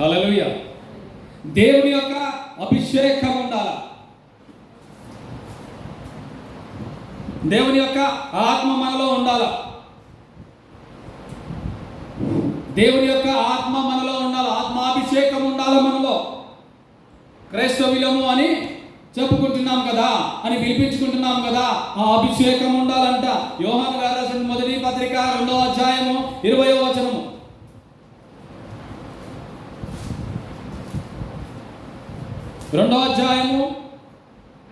హల్లెలూయా. దేవుని యొక్క అభిషేకం ఉండాలి. దేవుని యొక్క ఆత్మ మనలో ఉండాలి. దేవుని యొక్క ఆత్మ మనలో ఉండాలి. ఆత్మాభిషేకం ఉండాలి మనలో. క్రైస్తవులము అని చెప్పుకుంటున్నాం కదా, అని వినిపించుకుంటున్నాం కదా, ఆ అభిషేకం ఉండాలంట. యోహాను గారు రాసిన మొదటి పత్రిక 2వ అధ్యాయము 20వ వచనము. రెండవ అధ్యాయము.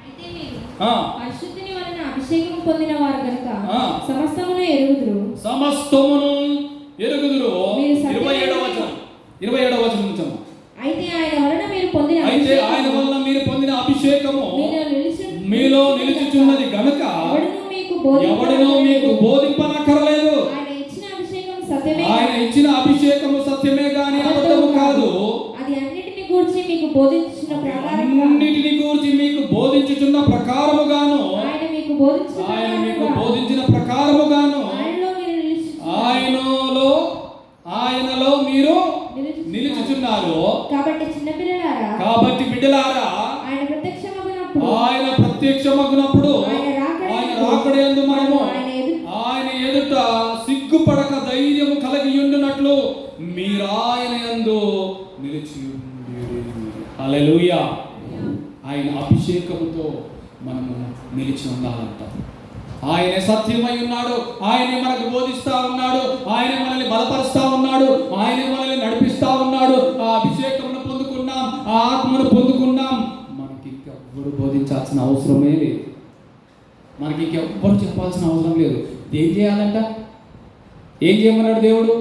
అయితే మీరు పరిశుద్ధుని వలన అభిషేకం పొందిన వారు కనుక సమస్తమును ఎరుగుదురు. 27వ వచనం నుంచమ్మ. అయితే ఆయన వలన మీరు పొందిన అభిషేకము మీలో నిలుచుచున్నది గనుక ఎవడనూ మీకు బోధింపనక్కరలేదు. ఆయన ఇచ్చిన అభిషేకము సత్యమే గాని అబద్ధము కాదు. అది అన్నిటిని గూర్చి మీకు బోధించుచున్న ప్రకారముగాను ఆయన మీకు బోధించిన ప్రకారముగాను ఆయనలో మీరు నిలుచుచున్నారు. కాబట్టి బిడ్డలారా ఆయన ప్రత్యక్షమగునప్పుడు ఆయన రాకడయందు మనము ఆయన ఎదుట సిగ్గుపడక ధైర్యము కలిగి ఉండునట్లు మీరు ఆయన యందు నిలిచి ఉండుడి. హల్లెలూయా. ఆయన అభిషేకముతో మనము నిలిచి ఉండాలంట. ఆయన సత్యమై ఉన్నాడు. ఆయనే మనకు బోధిస్తా ఉన్నాడు. ఆయనే మనల్ని బలపరుస్తా ఉన్నాడు. ఆయనే మనల్ని నడిపిస్తా ఉన్నాడు. ఆ అభిషేకమును పొందుకున్నాం, ఆ ఆత్మను పొందుకున్నాం. మనకి ఇంకెవ్వరు బోధించాల్సిన అవసరమే లేదు. మనకి ఇంకెవ్వరు చెప్పాల్సిన అవసరం లేదు. ఏం చేయాలంట? ఏం చేయమన్నాడు దేవుడు?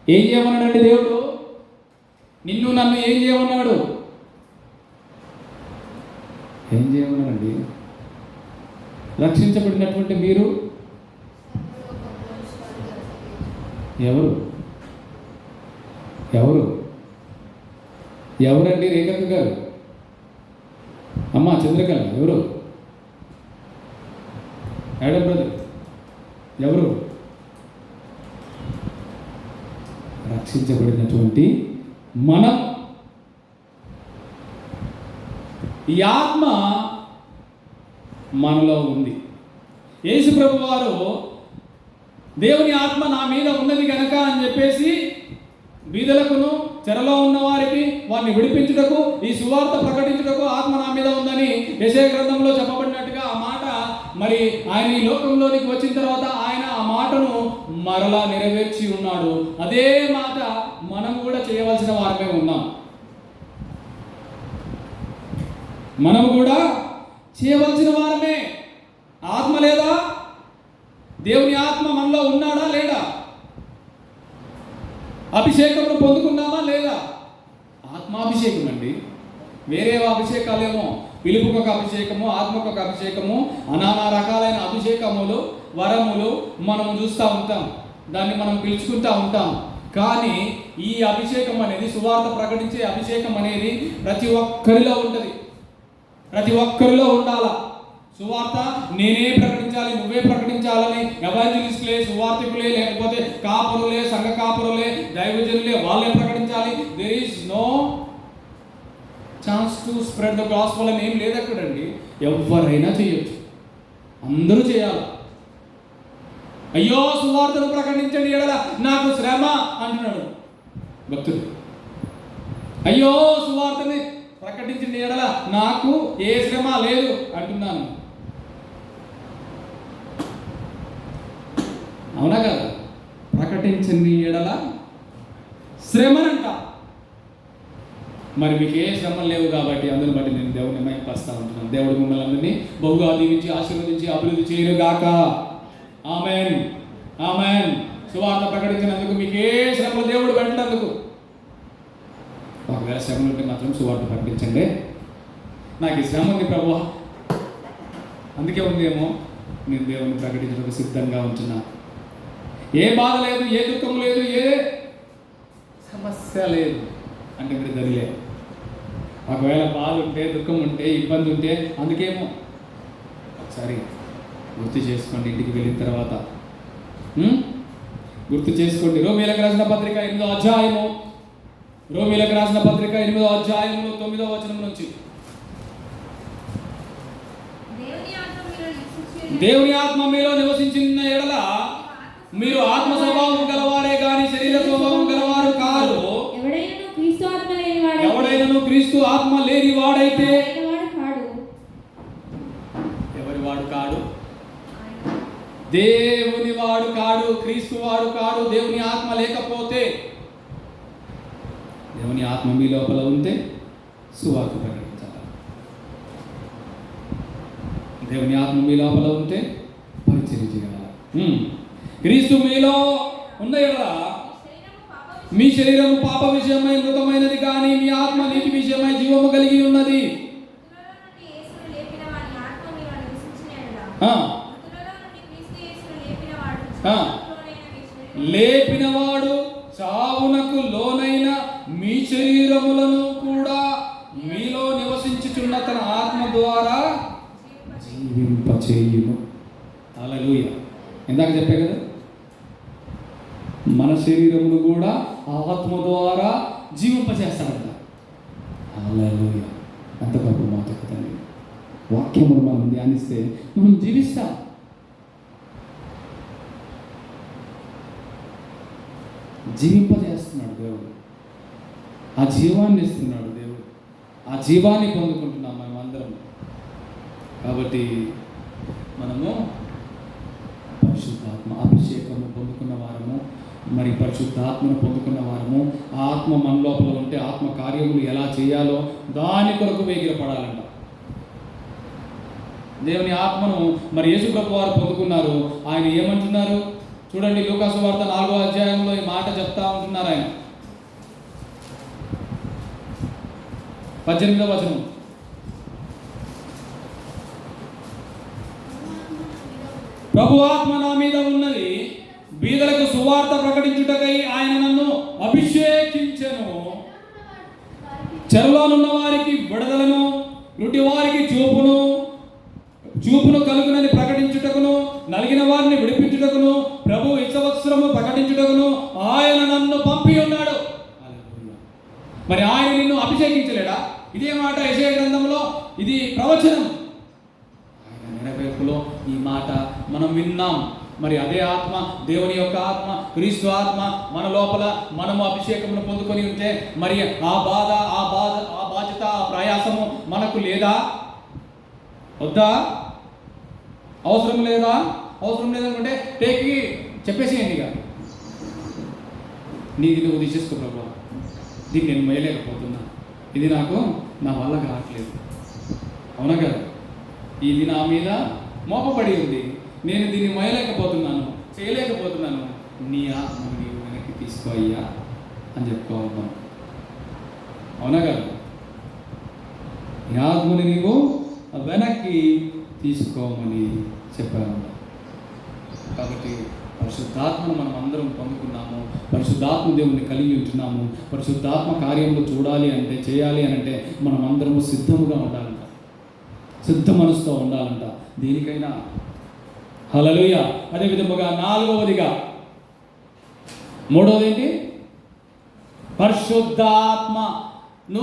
ఏం చేయమన్నాడండి దేవుడు? నిన్ను నన్ను ఏం చేయమన్నాడు? ఏం చేయమన్నాడండి? రక్షించబడినటువంటి మీరు ఎవరండి? రేఖక్క గారు, అమ్మ చంద్రకళ ఎవరు? యాడమ్ బ్రదర్ ఎవరు? రక్షించబడినటువంటి మనం. ఈ ఆత్మ మనలో ఉంది. యేసు ప్రభు వారు దేవుని ఆత్మ నా మీద ఉన్నది కనుక అని చెప్పేసి బీదలకును చెరలో ఉన్న వారికి వారిని విడిపించుటకు, ఈ సువార్త ప్రకటించుటకు ఆత్మ నా మీద ఉందని యెషయా గ్రంథంలో చెప్పబడినట్టుగా ఆ మాట మరి ఆయన ఈ లోకంలోనికి వచ్చిన తర్వాత ఆయన ఆ మాటను మరలా నెరవేర్చి ఉన్నాడు. అదే మాట మనం కూడా చేయవలసిన వారమే ఉన్నాం. మనం కూడా చేయవలసిన వారమే. ఆత్మ లేదా? దేవుని ఆత్మ మనలో ఉన్నాడా లేడా? అభిషేకమును పొందుకున్నామా లేదా? ఆత్మాభిషేకం అండి. వేరే అభిషేకాలేమో పిలుపుకు ఒక అభిషేకము, ఆత్మకు ఒక అభిషేకము, నానా రకాలైన అభిషేకములు, వరములు మనం చూస్తూ ఉంటాం. దాన్ని మనం పిలుచుకుంటూ ఉంటాం. కానీ ఈ అభిషేకం అనేది, సువార్త ప్రకటించే అభిషేకం అనేది ప్రతి ఒక్కరిలో ఉంటుంది. ప్రతి ఒక్కరిలో ఉండాలా. సువార్త నేనే ప్రకటించాలి, నువ్వే ప్రకటించాలని ఎవాంజలిస్టులే, సువార్తికులే, లేకపోతే కాపురులే, సంఘ కాపురులే, దైవజనులే వాళ్ళే ప్రకటించాలి. There is no chance to spread the gospel అని ఏం లేదు అక్కడండి. ఎవరైనా చేయొచ్చు, అందరూ చేయాలి. అయ్యో సువార్తను ప్రకటించండి ఎడల నాకు శ్రమ అంటున్నాడు భక్తుడు. అయ్యో సువార్తని ప్రకటించండి ఎడల నాకు ఏ శ్రమ లేదు అంటున్నాను. అవునా కదా? ప్రకటించండి ఎడల శ్రమనంట. మరి మీకు ఏ శ్రమలు లేవు కాబట్టి అందుని బట్టి నేను దేవుడిని మహిమపరుస్తా ఉంటున్నాను. దేవుడు మిమ్మల్ని అందరినీ బహుగా దీవించి ఆశీర్వదించి అభివృద్ధి చేయనుగాక. Amen, amen. సువార్త ప్రకటించినందుకు మీకు ఏ శ్రమలు దేవుడు పెట్టినందుకు. ఒకవేళ శ్రమలు ఉంటే మాత్రం సువార్త ప్రకటించండి. నాకు ఈ శ్రమ ఉంది ప్రభువా, అందుకే ఉందేమో నేను దేవుని ప్రకటించడానికి సిద్ధంగా ఉంటున్నా. ఏ బాధ లేదు, ఏ దుఃఖం లేదు, ఏ సమస్య లేదు అంటే మీరు దరిలే. ఒకవేళ బాధ ఉంటే, దుఃఖం ఉంటే, ఇబ్బంది ఉంటే అందుకేమో ఒకసారి గుర్తు చేసుకోండి. ఇంటికి వెళ్ళిన తర్వాత గుర్తు చేసుకోండి. రోమీయులకు రాసిన పత్రిక 8వ అధ్యాయము రోమీలకు రాసిన పత్రిక 8వ అధ్యాయంలో 9వ వచనం నుంచి. దేవుని ఆత్మ మీలో నివసించిన ఎడల మీరు ఆత్మ స్వభావం గలవారే గాని శరీర స్వభావం గలవారు కారు. ఎవడైనను క్రీస్తు ఆత్మ లేని వాడైతే ఎవరి వాడు కాడు? దేవుని వాడు కాడు, క్రీస్తు వాడు కాడు. దేవుని ఆత్మ లేకపోతే, దేవుని ఆత్మ మీ లోపల ఉంటే సువార్త ప్రకటించాలి. దేవుని ఆత్మ మీ లోపల ఉంటే పరిచర్య చేయాలి. క్రీస్తు మీలో ఉన్న ఎడల మీ శరీరము పాప విషయమై మృతమైనది కానీ మీ ఆత్మ నీతి విషయమై జీవము కలిగి ఉన్నది. లేపినవాడు చావునకు లోనైన మీ శరీరములను కూడా మీలో నివసించుచున్న తన ఆత్మ ద్వారా జీవింపచేయును. హల్లెలూయా. ఇందాక చెప్పే కదా, మన శరీరమును కూడా ఆత్మ ద్వారా జీవింపచేస్తాడంట. హల్లెలూయా. అంత గొప్ప మాట కదండి. వాక్యమును మనం ధ్యానిస్తే మనం జీవిస్తాం. జీవింపజేస్తున్నాడు దేవుడు, ఆ జీవాన్ని ఇస్తున్నాడు దేవుడు, ఆ జీవాన్ని పొందుకుంటున్నాం మనం అందరం. కాబట్టి మనము పరిశుద్ధాత్మ అభిషేకము పొందుకున్న వారము, మరి పరిశుద్ధాత్మను పొందుకున్న వారము. ఆ ఆత్మ మన లోపల ఉంటే ఆత్మ కార్యములు ఎలా చేయాలో దాని కొరకు వేగిరపడాలంట. దేవుని ఆత్మను మరి యేసు ప్రభు వారు పొందుకున్నారు. ఆయన ఏమంటున్నారు చూడండి, లూకాసు వార్త 4వ అధ్యాయంలో ఈ మాట చెప్తా ఉంటున్నారు ఆయన. 18వ వచనం. ప్రభు ఆత్మ నా మీద ఉన్నది, బీదలకు సువార్త ప్రకటించుటకై ఆయన నన్ను అభిషేకించెను, చెరలోనున్న వారికి విడుదలను, గుడ్డి వారికి చూపును కలుగునని ప్రకటించుటకును, నలిగిన వారిని విడిపించుటకును, ప్రభు సంవత్సరము ప్రకటించుటకును ఆయన నన్ను పంపి ఉన్నాడు. మరి ఆయన నిన్ను అభిషేకించలేడా? ఇదే మాట యెషయా గ్రంథంలో, ఇది ప్రవచనం. ఆయన నెరవేర్పులో ఈ మాట మనం విన్నాం. మరి అదే ఆత్మ, దేవుని యొక్క ఆత్మ, క్రీస్తు ఆత్మ మన లోపల మనము అభిషేకమును పొందుకొని ఉంటే మరి ఆ బాధ్యత, ఆ ప్రయాసము మనకు లేదా? వద్దా? అవసరం లేదా? అవసరం లేదనుకుంటే టేకి చెప్పేసేయండి. ఇక నీది నువ్వు తీసేసుకో, ప్రభు దీన్ని నేను మొయ్యలేకపోతున్నా, ఇది నాకు నా వల్ల కావట్లేదు, అవునా కదా? ఇది నా మీద మోపబడి ఉంది, నేను దీన్ని మొయ్యలేకపోతున్నాను, చేయలేకపోతున్నాను. నీ ఆత్మను నీవు వెనక్కి తీసుకో అయ్యా అని చెప్పుకోవాలి మనం, అవునా కదా? నీ ఆత్మని నీవు వెనక్కి తీసుకోమని చెప్పాను. కాబట్టి పరిశుద్ధాత్మను మనం అందరం పొందుకున్నాము, పరిశుద్ధాత్మ దేవుని కలిగి ఉంటున్నాము. పరిశుద్ధాత్మ కార్యంలో చూడాలి అంటే, చేయాలి అని అంటే మనం అందరము సిద్ధముగా ఉండాలంట, సిద్ధ మనసుతో ఉండాలంట దేనికైనా. హల్లెలూయా. అదే విధముగా 4వదిగా, 3వది ఏంటి? పరిశుద్ధాత్మ